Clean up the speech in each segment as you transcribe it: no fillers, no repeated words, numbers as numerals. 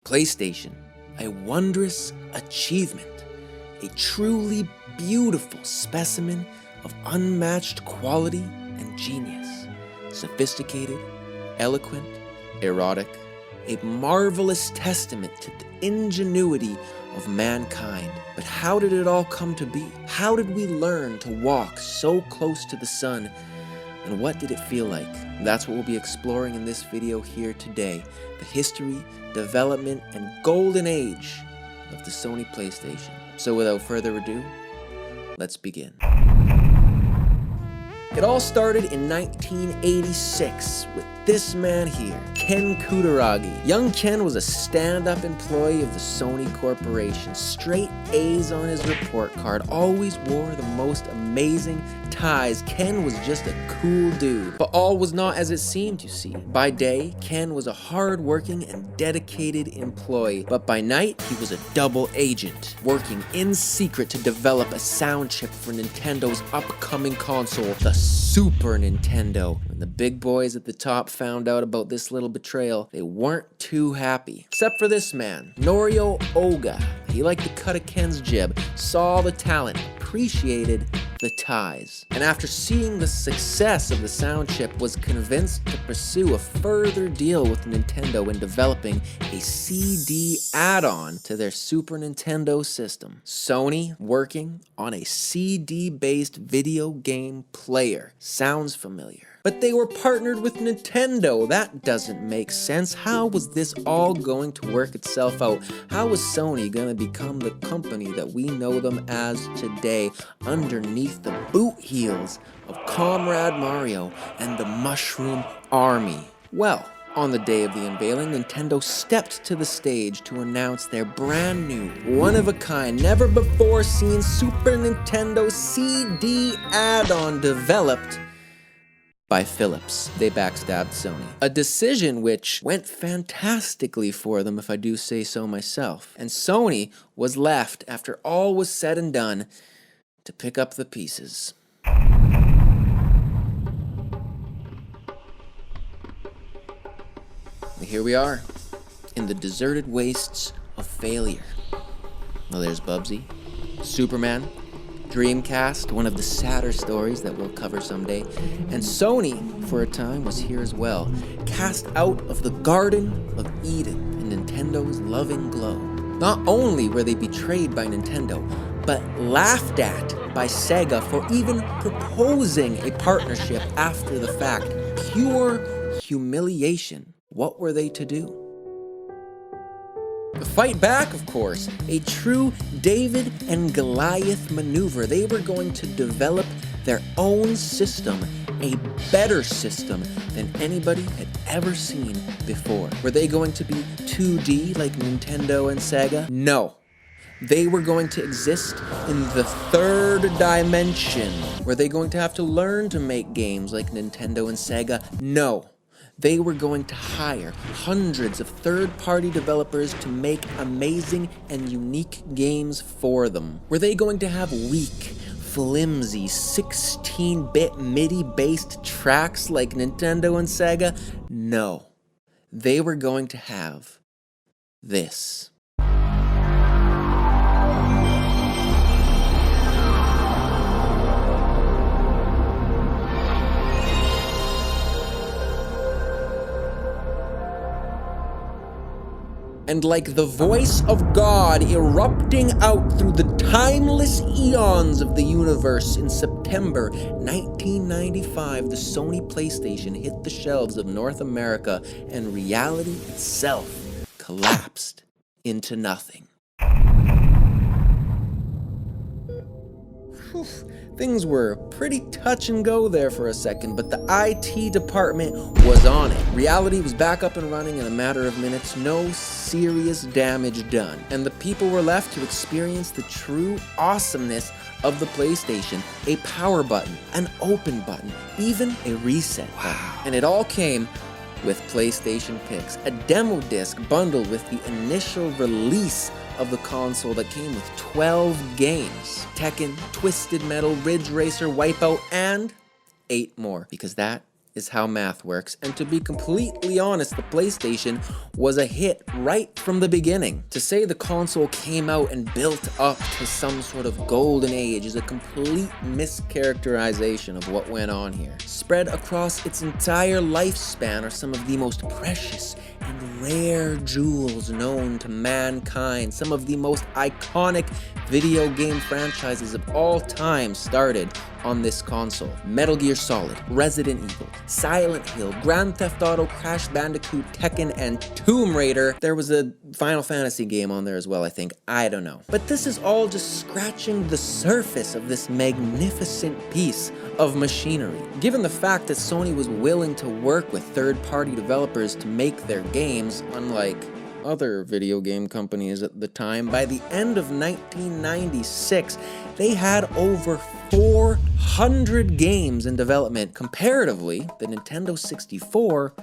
PlayStation, a wondrous achievement, a truly beautiful specimen of unmatched quality and genius, sophisticated, eloquent, erotic, a marvelous testament to the ingenuity of mankind. But how did it all come to be? How did we learn to walk so close to the sun? And what did it feel like? That's what we'll be exploring in this video here today. The history, development, and golden age of the Sony PlayStation. So without further ado, let's begin. It all started in 1986 with this man here, Ken Kutaragi. Young Ken was a stand-up employee of the Sony Corporation. Straight A's on his report card, always wore the most amazing ties. Ken was just a cool dude. But all was not as it seemed, you see. By day, Ken was a hard-working and dedicated employee. But by night, he was a double agent, working in secret to develop a sound chip for Nintendo's upcoming console, the Super Nintendo. When the big boys at the top found out about this little betrayal, they weren't too happy. Except for this man, Norio Oga. He liked the cut of Ken's jib, saw the talent, appreciated the ties. And after seeing the success of the sound chip, was convinced to pursue a further deal with Nintendo in developing a CD add-on to their Super Nintendo system. Sony working on a CD-based video game player. Sounds familiar. But they were partnered with Nintendo. That doesn't make sense. How was this all going to work itself out? How was Sony going to become the company that we know them as today, underneath the boot heels of Comrade Mario and the Mushroom Army? Well, on the day of the unveiling, Nintendo stepped to the stage to announce their brand new, one-of-a-kind, never-before-seen Super Nintendo CD add-on developed by Philips. They backstabbed Sony. A decision which went fantastically for them, if I do say so myself. And Sony was left, after all was said and done, to pick up the pieces. And here we are, in the deserted wastes of failure. Well, there's Bubsy, Superman, Dreamcast, one of the sadder stories that we'll cover someday, and Sony, for a time, was here as well, cast out of the Garden of Eden in Nintendo's loving glow. Not only were they betrayed by Nintendo, but laughed at by Sega for even proposing a partnership after the fact. Pure humiliation. What were they to do? The fight back, of course, a true David and Goliath maneuver. They were going to develop their own system, a better system than anybody had ever seen before. Were they going to be 2D like Nintendo and Sega? No. They were going to exist in the third dimension. Were they going to have to learn to make games like Nintendo and Sega? No. They were going to hire hundreds of third-party developers to make amazing and unique games for them. Were they going to have weak, flimsy, 16-bit MIDI-based tracks like Nintendo and Sega? No. They were going to have this. And like the voice of God erupting out through the timeless eons of the universe in September 1995, the Sony PlayStation hit the shelves of North America and reality itself collapsed into nothing. Whew. Things were pretty touch and go there for a second, but the IT department was on it. Reality was back up and running in a matter of minutes, no serious damage done. And the people were left to experience the true awesomeness of the PlayStation, a power button, an open button, even a reset button. And it all came with PlayStation Pix, a demo disc bundled with the initial release of the console that came with 12 games. Tekken, Twisted Metal, Ridge Racer, Wipeout, and 8 more, because that is how math works, and to be completely honest, the PlayStation was a hit right from the beginning. To say the console came out and built up to some sort of golden age is a complete mischaracterization of what went on here. Spread across its entire lifespan are some of the most precious and rare jewels known to mankind. Some of the most iconic video game franchises of all time started on this console. Metal Gear Solid, Resident Evil, Silent Hill, Grand Theft Auto, Crash Bandicoot, Tekken, and Tomb Raider. There was a Final Fantasy game on there as well, I think. I don't know. But this is all just scratching the surface of this magnificent piece of machinery. Given the fact that Sony was willing to work with third-party developers to make their games, unlike other video game companies at the time, by the end of 1996, they had over 400 games in development. Comparatively, the Nintendo 64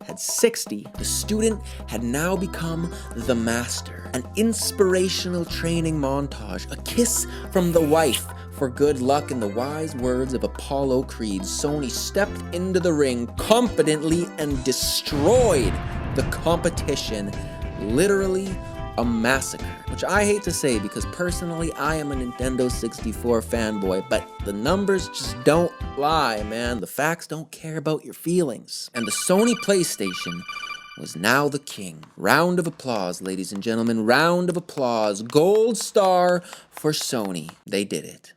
had 60. The student had now become the master. An inspirational training montage, a kiss from the wife for good luck, in the wise words of Apollo Creed. Sony stepped into the ring confidently and destroyed the competition. Literally a massacre, which I hate to say because personally I am a Nintendo 64 fanboy, but the numbers just don't lie, man. The facts don't care about your feelings. And the Sony PlayStation was now the king. Round of applause, ladies and gentlemen, round of applause. Gold star for Sony. They did it.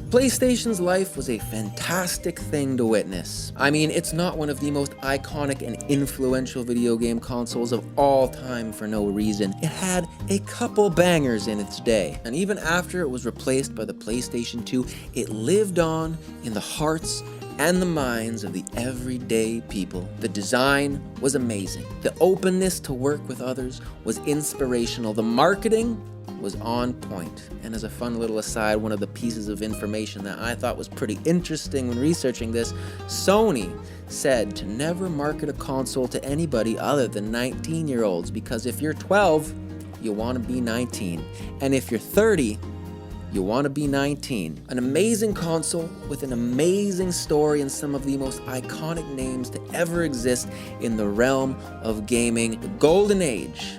PlayStation's life was a fantastic thing to witness. I mean, it's not one of the most iconic and influential video game consoles of all time for no reason. It had a couple bangers in its day, and even after it was replaced by the PlayStation 2, it lived on in the hearts and the minds of the everyday people. The design was amazing. The openness to work with others was inspirational. The marketing was on point. And as a fun little aside, one of the pieces of information that I thought was pretty interesting when researching this, Sony said to never market a console to anybody other than 19-year-olds, because if you're 12, you want to be 19. And if you're 30, you want to be 19. An amazing console with an amazing story and some of the most iconic names to ever exist in the realm of gaming. The golden age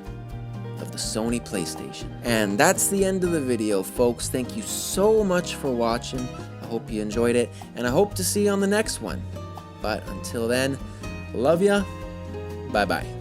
of the Sony PlayStation. And that's the end of the video, folks. Thank you so much for watching. I hope you enjoyed it, and I hope to see you on the next one. But until then, love ya. Bye-bye.